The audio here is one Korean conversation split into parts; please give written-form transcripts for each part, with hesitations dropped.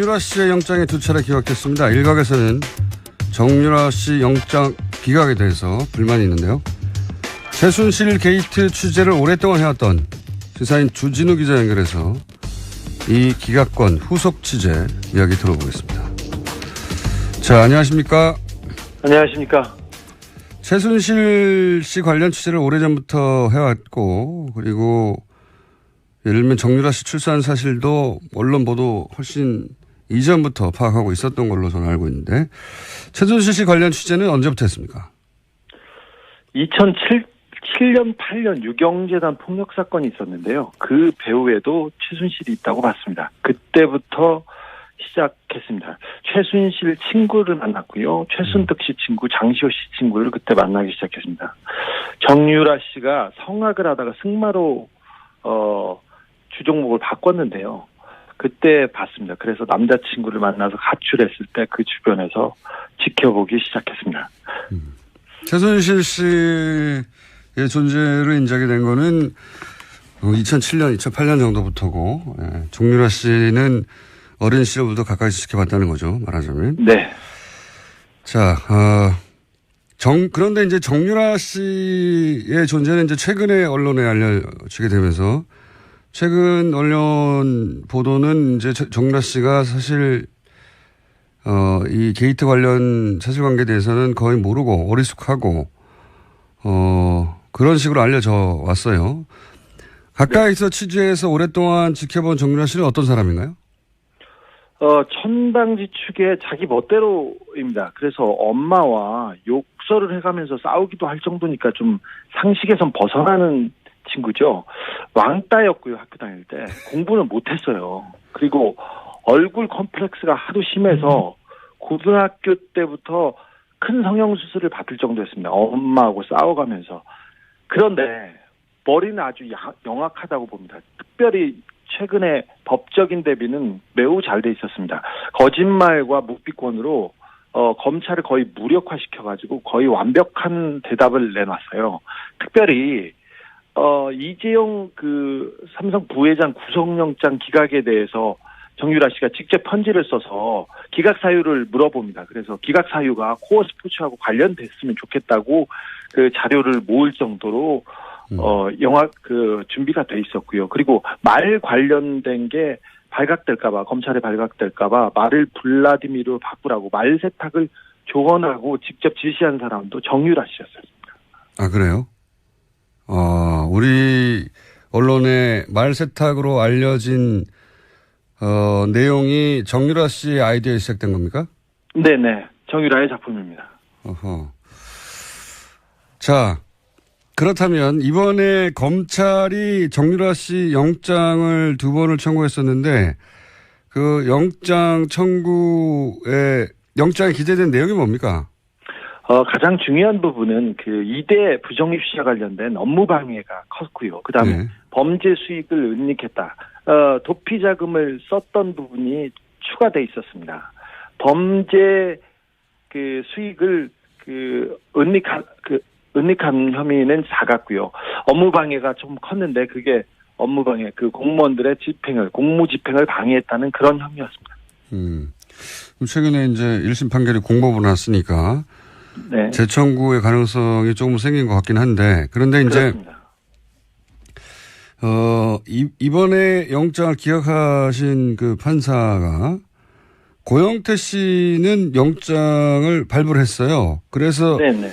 정유라 씨의 영장이 두 차례 기각됐습니다. 일각에서는 정유라 씨 영장 기각에 대해서 불만이 있는데요. 최순실 게이트 취재를 오랫동안 해왔던 시사인 주진우 기자 연결해서 이 기각권 후속 취재 이야기 들어보겠습니다. 자, 안녕하십니까? 안녕하십니까? 최순실 씨 관련 취재를 오래전부터 해왔고, 그리고 예를 들면 정유라 씨 출산 사실도 언론 보도 훨씬 이전부터 파악하고 있었던 걸로 저는 알고 있는데, 최순실 씨 관련 취재는 언제부터 했습니까? 2007년, 8년 유경재단 폭력 사건이 있었는데요. 그 배후에도 최순실이 있다고 봤습니다. 그때부터 시작했습니다. 최순실 친구를 만났고요. 최순득 씨 친구, 장시호 씨 친구를 그때 만나기 시작했습니다. 정유라 씨가 성악을 하다가 승마로 주종목을 바꿨는데요. 그때 봤습니다. 그래서 남자친구를 만나서 가출했을 때 그 주변에서 지켜보기 시작했습니다. 최순실 씨의 존재를 인정이 된 거는 2007년, 2008년 정도부터고, 정유라 씨는 어린 시절부터 가까이서 지켜봤다는 거죠, 말하자면. 네. 자, 그런데 이제 정유라 씨의 존재는 이제 최근에 언론에 알려지게 되면서, 최근 언론 보도는 이제 정유라 씨가 사실, 이 게이트 관련 사실관계에 대해서는 거의 모르고 어리숙하고, 그런 식으로 알려져 왔어요. 가까이서 취재해서 오랫동안 지켜본 정유라 씨는 어떤 사람인가요? 천방지축의 자기 멋대로입니다. 그래서 엄마와 욕설을 해가면서 싸우기도 할 정도니까 좀 상식에선 벗어나는 친구죠. 왕따였고요, 학교 다닐 때. 공부는 못했어요. 그리고 얼굴 컴플렉스가 하도 심해서 고등학교 때부터 큰 성형수술을 받을 정도였습니다. 엄마하고 싸워가면서. 그런데 머리는 아주 영악하다고 봅니다. 특별히 최근에 법적인 대비는 매우 잘 돼 있었습니다. 거짓말과 묵비권으로 검찰을 거의 무력화시켜가지고 거의 완벽한 대답을 내놨어요. 특별히 이재용 삼성 부회장 구속영장 기각에 대해서 정유라 씨가 직접 편지를 써서 기각 사유를 물어봅니다. 그래서 기각 사유가 코어 스포츠하고 관련됐으면 좋겠다고 그 자료를 모을 정도로 준비가 돼 있었고요. 그리고 말 관련된 게 발각될까봐, 검찰에 발각될까봐 말을 블라디미르로 바꾸라고 말 세탁을 조언하고 직접 지시한 사람도 정유라 씨였습니다. 아, 그래요? 우리 언론에 말 세탁으로 알려진, 내용이 정유라 씨의 아이디어에 시작된 겁니까? 네네. 정유라의 작품입니다. 어허. 자, 그렇다면 이번에 검찰이 정유라 씨 영장을 2번을 청구했었는데 그 영장 청구에 영장에 기재된 내용이 뭡니까? 가장 중요한 부분은 그 이대 부정입 시와 관련된 업무 방해가 컸고요. 그다음에 네. 범죄 수익을 은닉했다. 도피 자금을 썼던 부분이 추가돼 있었습니다. 범죄 그 수익을 은닉한 혐의는 작았고요. 업무 방해가 좀 컸는데 그게 업무 방해, 공무원들의 공무 집행을 방해했다는 그런 혐의였습니다. 최근에 이제 1심 판결이 공법으로 났으니까 네. 재청구의 가능성이 조금 생긴 것 같긴 한데 그런데 이제 그렇습니다. 이번에 영장을 기각하신 그 판사가 고영태 씨는 영장을 발부를 했어요. 그래서 네네.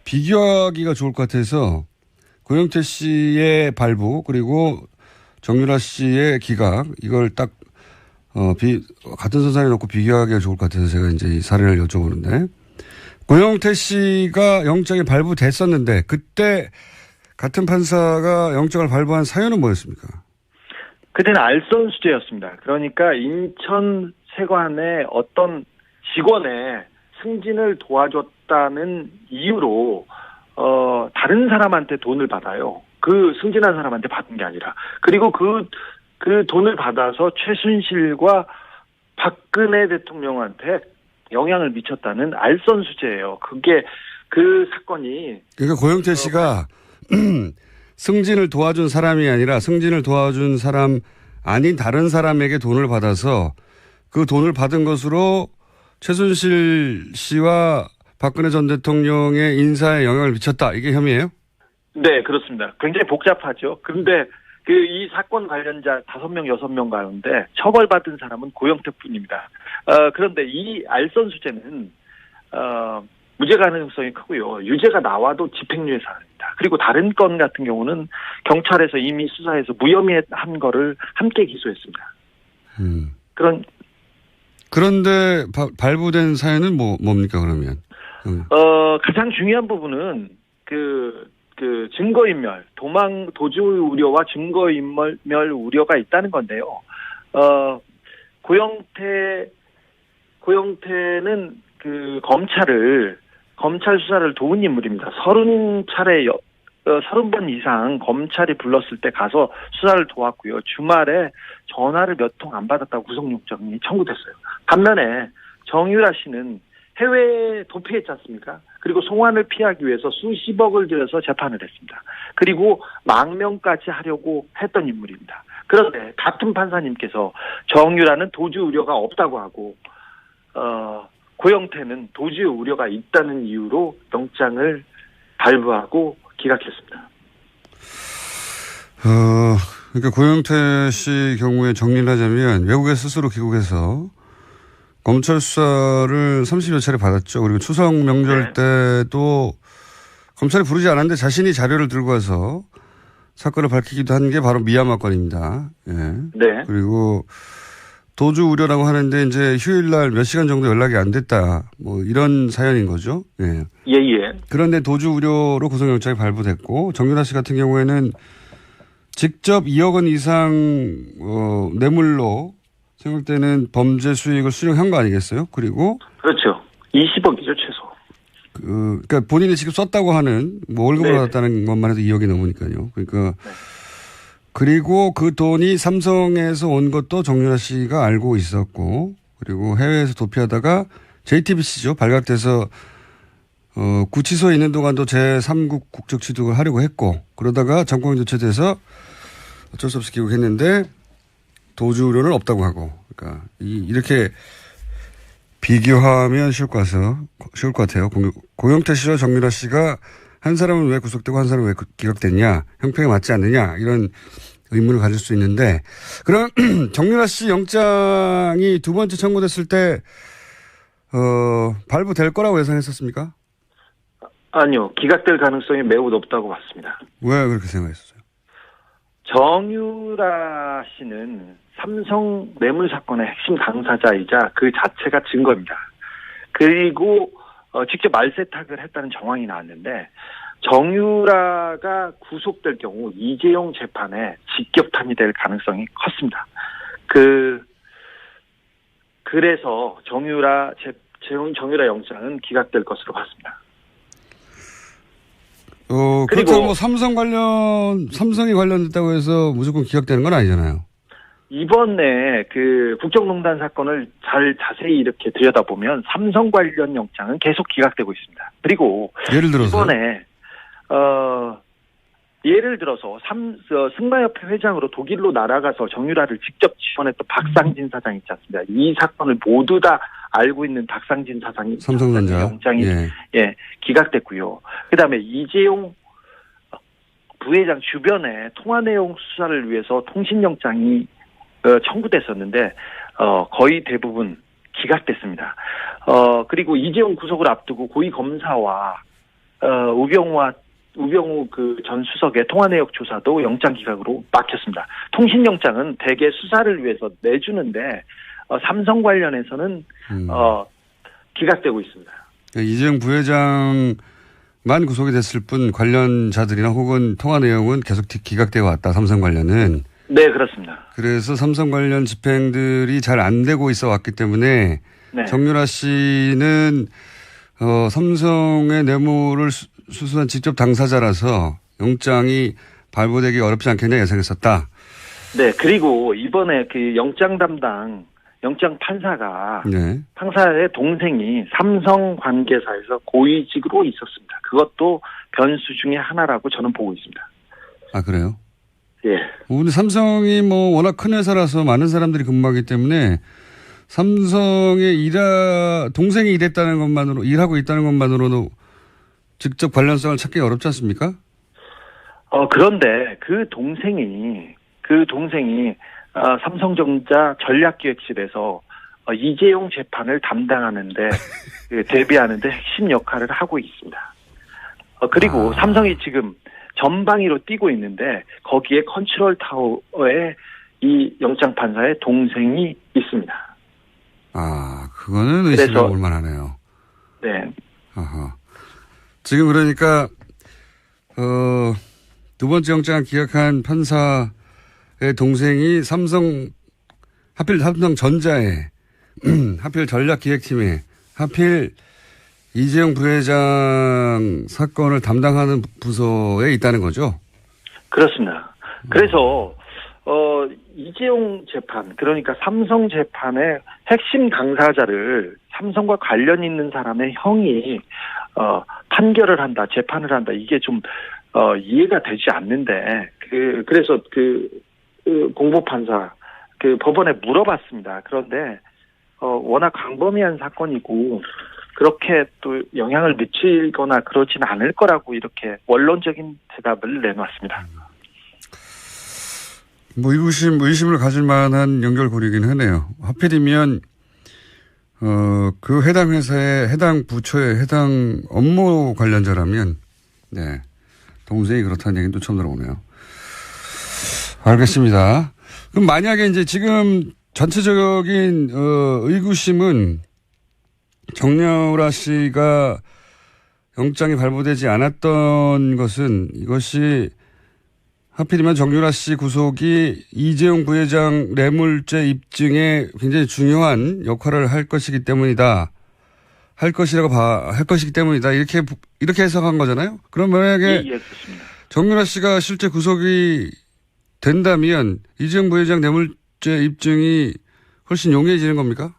비교하기가 좋을 것 같아서 고영태 씨의 발부 그리고 정유라 씨의 기각 이걸 딱 같은 선상에 놓고 비교하기가 좋을 것 같아서 제가 이제 이 사례를 여쭤보는데 고영태 씨가 영장이 발부됐었는데 그때 같은 판사가 영장을 발부한 사유는 뭐였습니까? 그때는 알선 수재였습니다. 그러니까 인천 세관의 어떤 직원의 승진을 도와줬다는 이유로 다른 사람한테 돈을 받아요. 그 승진한 사람한테 받은 게 아니라. 그리고 그 돈을 받아서 최순실과 박근혜 대통령한테 영향을 미쳤다는 알선 수재예요. 그게 그 사건이. 그러니까 고영태 씨가 승진을 도와준 사람이 아니라 승진을 도와준 사람 아닌 다른 사람에게 돈을 받아서 그 돈을 받은 것으로 최순실 씨와 박근혜 전 대통령의 인사에 영향을 미쳤다. 이게 혐의예요? 네, 그렇습니다. 굉장히 복잡하죠. 그런데 이 사건 관련자 5명, 6명 가운데 처벌받은 사람은 고영태뿐입니다. 그런데 이 알선수재는 무죄 가능성이 크고요. 유죄가 나와도 집행유예 사안입니다. 그리고 다른 건 같은 경우는 경찰에서 이미 수사해서 무혐의한 거를 함께 기소했습니다. 그런데 발부된 사연은 뭡니까 그러면? 가장 중요한 부분은 증거인멸, 도주 우려와 증거인멸 우려가 있다는 건데요. 고영태는 검찰 수사를 도운 인물입니다. 30번 이상 검찰이 불렀을 때 가서 수사를 도왔고요. 주말에 전화를 몇 통 안 받았다고 구속영장이 청구됐어요. 반면에 정유라 씨는 해외에 도피했지 않습니까? 그리고 송환을 피하기 위해서 수십억을 들여서 재판을 했습니다. 그리고 망명까지 하려고 했던 인물입니다. 그런데 같은 판사님께서 정유라는 도주 우려가 없다고 하고 고영태는 도주 우려가 있다는 이유로 영장을 발부하고 기각했습니다. 그러니까 고영태 씨 경우에 정리를 하자면 외국에 스스로 귀국해서 검찰 수사를 30여 차례 받았죠. 그리고 추석 명절 때도 검찰이 부르지 않았는데 자신이 자료를 들고 와서 사건을 밝히기도 한 게 바로 미얀마 건입니다. 예. 네. 그리고 도주 우려라고 하는데 이제 휴일날 몇 시간 정도 연락이 안 됐다. 뭐 이런 사연인 거죠. 예. 예. 그런데 도주 우려로 구속영장이 발부됐고 정유라 씨 같은 경우에는 직접 2억 원 이상 뇌물로 생각되는 범죄 수익을 수령한 거 아니겠어요? 그리고 그렇죠. 20억이죠 최소. 그러니까 본인이 지금 썼다고 하는 뭐 월급을 받았다는 것만 해도 2억이 넘으니까요. 그러니까 그리고 그 돈이 삼성에서 온 것도 정유라 씨가 알고 있었고 그리고 해외에서 도피하다가 JTBC죠. 발각돼서 구치소에 있는 동안도 제3국 국적 취득을 하려고 했고 그러다가 정권 교체돼서 어쩔 수 없이 귀국했는데 도주 우려는 없다고 하고 그러니까 이렇게 비교하면 쉬울 것 같아요. 고영태 씨와 정유라 씨가 한 사람은 왜 구속되고 한 사람은 왜 기각됐냐 형평에 맞지 않느냐 이런 의문을 가질 수 있는데 그럼 정유라 씨 영장이 두 번째 청구됐을 때 발부될 거라고 예상했었습니까? 아니요. 기각될 가능성이 매우 높다고 봤습니다. 왜 그렇게 생각했었어요? 정유라 씨는 삼성 뇌물 사건의 핵심 당사자이자 그 자체가 증거입니다. 그리고 직접 말세탁을 했다는 정황이 나왔는데 정유라가 구속될 경우 이재용 재판에 직격탄이 될 가능성이 컸습니다. 그래서 정유라 영장은 기각될 것으로 봤습니다. 그렇다고 뭐 삼성이 관련됐다고 해서 무조건 기각되는 건 아니잖아요. 이번에 국정농단 사건을 자세히 이렇게 들여다보면 삼성 관련 영장은 계속 기각되고 있습니다. 그리고 예를 들어서 이번에 예를 들어서 승마협회 회장으로 독일로 날아가서 정유라를 직접 지원했던 박상진 사장 있지 않습니까? 이 사건을 모두 다 알고 있는 박상진 사장이 삼성전자 영장이 기각됐고요. 그다음에 이재용 부회장 주변에 통화 내용 수사를 위해서 통신영장이 청구됐었는데 거의 대부분 기각됐습니다. 그리고 이재용 구속을 앞두고 고위 검사와 우병우 전 수석의 통화 내역 조사도 영장 기각으로 막혔습니다. 통신영장은 대개 수사를 위해서 내주는데 삼성 관련해서는 기각되고 있습니다. 이재용 부회장만 구속이 됐을 뿐 관련자들이나 혹은 통화 내용은 계속 기각되어 왔다. 삼성 관련은. 네, 그렇습니다. 그래서 삼성 관련 집행들이 잘 안 되고 있어 왔기 때문에 정유라 씨는 삼성의 뇌물을 수수한 직접 당사자라서 영장이 발부되기 어렵지 않겠냐 예상했었다. 네, 그리고 이번에 영장 판사가 판사의 동생이 삼성 관계사에서 고위직으로 있었습니다. 그것도 변수 중에 하나라고 저는 보고 있습니다. 아, 그래요? 예. 근데 삼성이 워낙 큰 회사라서 많은 사람들이 근무하기 때문에 삼성에 동생이 일했다는 것만으로, 일하고 있다는 것만으로도 직접 관련성을 찾기 어렵지 않습니까? 그런데 그 동생이 삼성전자 전략기획실에서 이재용 재판을 담당하는데 대비하는데 핵심 역할을 하고 있습니다. 그리고 삼성이 지금 전방위로 뛰고 있는데 거기에 컨트롤 타워에 이 영장 판사의 동생이 있습니다. 그거는 의심해 볼 만하네요. 네. 아하. 지금 그러니까 두 번째 영장을 기각한 판사의 동생이 하필 삼성전자에 하필 전략기획팀에 하필 이재용 부회장 사건을 담당하는 부서에 있다는 거죠? 그렇습니다. 그래서 이재용 재판, 그러니까 삼성 재판의 핵심 당사자를 삼성과 관련 있는 사람의 형이 판결을 한다, 재판을 한다, 이게 좀 이해가 되지 않는데 그래서 공보판사 법원에 물어봤습니다. 그런데 워낙 광범위한 사건이고 그렇게 또 영향을 미치거나 그러지는 않을 거라고 이렇게 원론적인 대답을 내놓았습니다. 의심을 가질 만한 연결고리긴 하네요. 하필이면 그 해당 회사의 해당 부처의 해당 업무 관련자라면 네, 동생이 그렇다는 얘기는 또 처음 들어보네요. 알겠습니다. 그럼 만약에 이제 지금 전체적인 의구심은 정유라 씨가 영장이 발부되지 않았던 것은 이것이 하필이면 정유라 씨 구속이 이재용 부회장 뇌물죄 입증에 굉장히 중요한 역할을 할 것이기 때문이다. 할 것이기 때문이다. 이렇게 해석한 거잖아요. 그럼 만약에 그렇습니다. 정유라 씨가 실제 구속이 된다면 이재용 부회장 뇌물죄 입증이 훨씬 용이해지는 겁니까?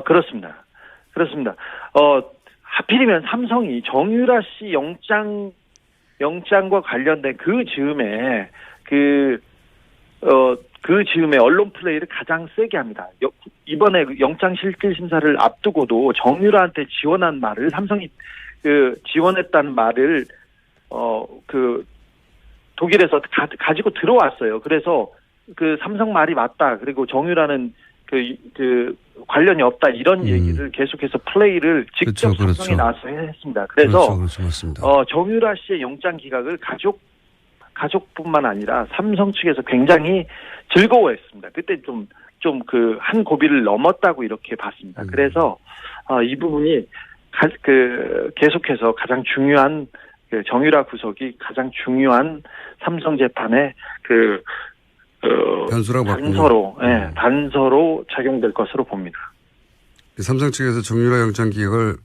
그렇습니다. 하필이면 삼성이 정유라 씨 영장과 관련된 그 즈음에 언론 플레이를 가장 세게 합니다. 이번에 영장 실질 심사를 앞두고도 정유라한테 지원한 말을 삼성이 지원했다는 말을 독일에서 가지고 들어왔어요. 그래서 삼성 말이 맞다. 그리고 정유라는 관련이 없다. 이런 얘기를 계속해서 플레이를 직접 삼성이 나와서 했습니다. 그래서 맞습니다. 정유라 씨의 영장 기각을 가족뿐만 아니라 삼성 측에서 굉장히 즐거워했습니다. 그때 한 고비를 넘었다고 이렇게 봤습니다. 그래서 이 부분이 계속해서 가장 중요한 정유라 구속이 가장 중요한 삼성 재판의 단서로 작용될 것으로 봅니다. 삼성 측에서 정유라 영장 기각을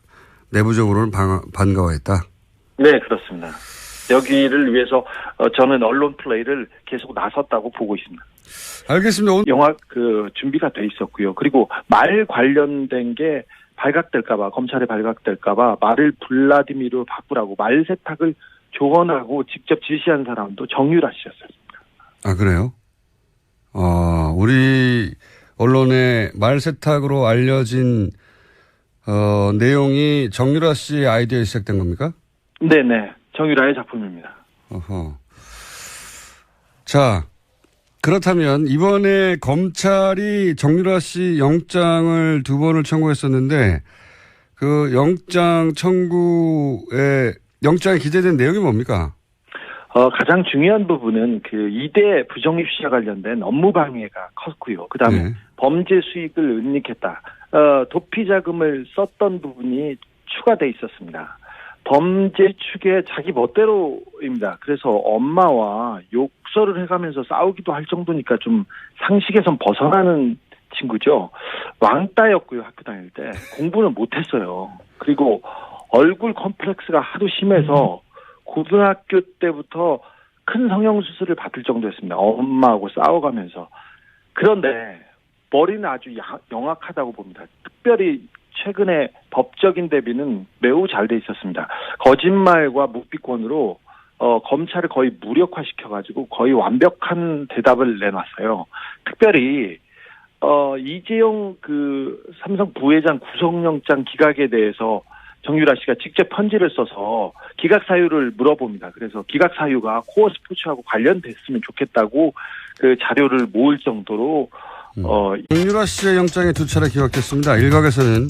내부적으로는 반가워했다. 네, 그렇습니다. 여기를 위해서 저는 언론 플레이를 계속 나섰다고 보고 있습니다. 알겠습니다. 영화 준비가 돼 있었고요. 그리고 말 관련된 게 발각될까봐, 검찰에 발각될까봐 말을 블라디미르로 바꾸라고 말 세탁을 조언하고 직접 지시한 사람도 정유라 씨였습니다. 그래요? 우리 언론에 말 세탁으로 알려진 내용이 정유라 씨의 아이디어에 시작된 겁니까? 네네. 정유라의 작품입니다. 자, 그렇다면 이번에 검찰이 정유라 씨 영장을 2번을 청구했었는데 그 영장 청구에 영장에 기재된 내용이 뭡니까? 가장 중요한 부분은 이대 부정입 시와 관련된 업무 방해가 컸고요. 그다음에 네. 범죄 수익을 은닉했다. 도피 자금을 썼던 부분이 추가돼 있었습니다. 범죄 축의 자기 멋대로입니다. 그래서 엄마와 욕설을 해가면서 싸우기도 할 정도니까 좀 상식에선 벗어나는 친구죠. 왕따였고요. 학교 다닐 때. 공부는 못했어요. 그리고 얼굴 컴플렉스가 하도 심해서 고등학교 때부터 큰 성형수술을 받을 정도였습니다. 엄마하고 싸워가면서. 그런데 머리는 아주 영악하다고 봅니다. 특별히 최근에 법적인 대비는 매우 잘 돼 있었습니다. 거짓말과 묵비권으로 검찰을 거의 무력화시켜가지고 거의 완벽한 대답을 내놨어요. 특별히 이재용 삼성 부회장 구속영장 기각에 대해서 정유라 씨가 직접 편지를 써서 기각 사유를 물어봅니다. 그래서 기각 사유가 코어 스포츠하고 관련됐으면 좋겠다고 그 자료를 모을 정도로 정유라 씨의 영장이 2차례 기각됐습니다. 일각에서는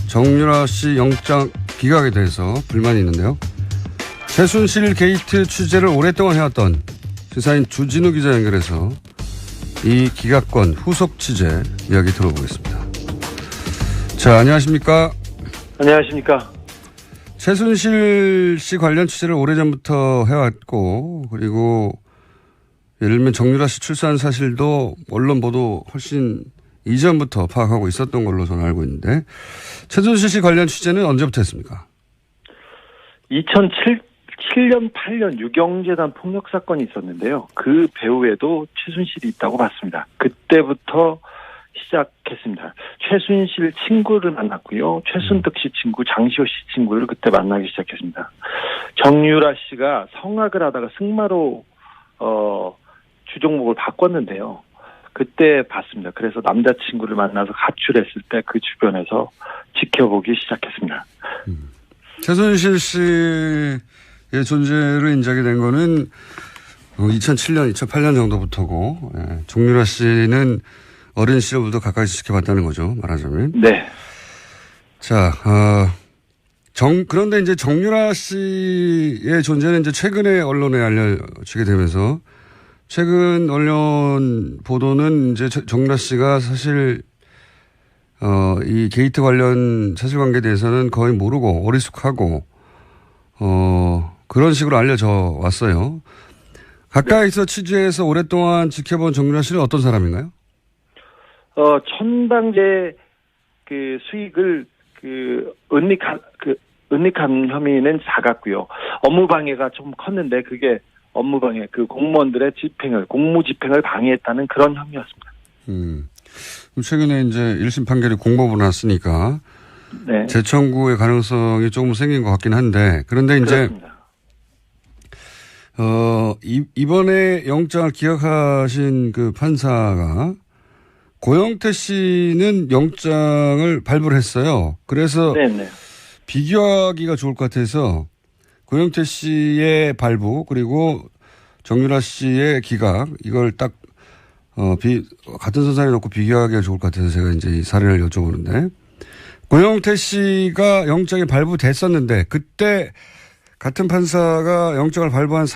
정유라 씨 영장 기각에 대해서 불만이 있는데요. 최순실 게이트 취재를 오랫동안 해왔던 시사인 주진우 기자 연결해서 이 기각권 후속 취재 이야기 들어보겠습니다. 자, 안녕하십니까? 안녕하십니까? 최순실 씨 관련 취재를 오래전부터 해왔고, 그리고 예를 들면 정유라 씨 출산 사실도 언론 보도 훨씬 이전부터 파악하고 있었던 걸로 저는 알고 있는데, 최순실 씨 관련 취재는 언제부터 했습니까? 2007년, 8년 유경재단 폭력 사건이 있었는데요. 그 배후에도 최순실이 있다고 봤습니다. 그때부터 시작했습니다. 최순실 친구를 만났고요. 최순득 씨 친구, 장시호 씨 친구를 그때 만나기 시작했습니다. 정유라 씨가 성악을 하다가 승마로 주종목을 바꿨는데요. 그때 봤습니다. 그래서 남자친구를 만나서 가출했을 때 그 주변에서 지켜보기 시작했습니다. 최순실 씨의 존재를 인정하게 된 거는 2007년, 2008년 정도부터고, 정유라 씨는 어린 시절부터 가까이서 지켜봤다는 거죠, 말하자면. 네. 자, 그런데 이제 정유라 씨의 존재는 이제 최근에 언론에 알려지게 되면서, 최근 언론 보도는 이제 정유라 씨가 사실, 이 게이트 관련 사실관계에 대해서는 거의 모르고 어리숙하고, 그런 식으로 알려져 왔어요. 가까이서 취재해서 오랫동안 지켜본 정유라 씨는 어떤 사람인가요? 천당제 수익을 은닉한 혐의는 작았고요. 업무방해가 좀 컸는데 그게 업무방해, 공무원들의 공무집행을 방해했다는 그런 혐의였습니다. 최근에 이제 1심 판결이 공법으로 났으니까. 네. 재청구의 가능성이 조금 생긴 것 같긴 한데, 그런데 이제, 그렇습니다. 이번에 영장을 기각하신 그 판사가 고영태 씨는 영장을 발부를 했어요. 그래서 네네. 비교하기가 좋을 것 같아서 고영태 씨의 발부 그리고 정유라 씨의 기각 이걸 딱 같은 선상에 놓고 비교하기가 좋을 것 같아서 제가 이제 이 사례를 여쭤보는데 고영태 씨가 영장이 발부됐었는데 그때 같은 판사가 영장을 발부한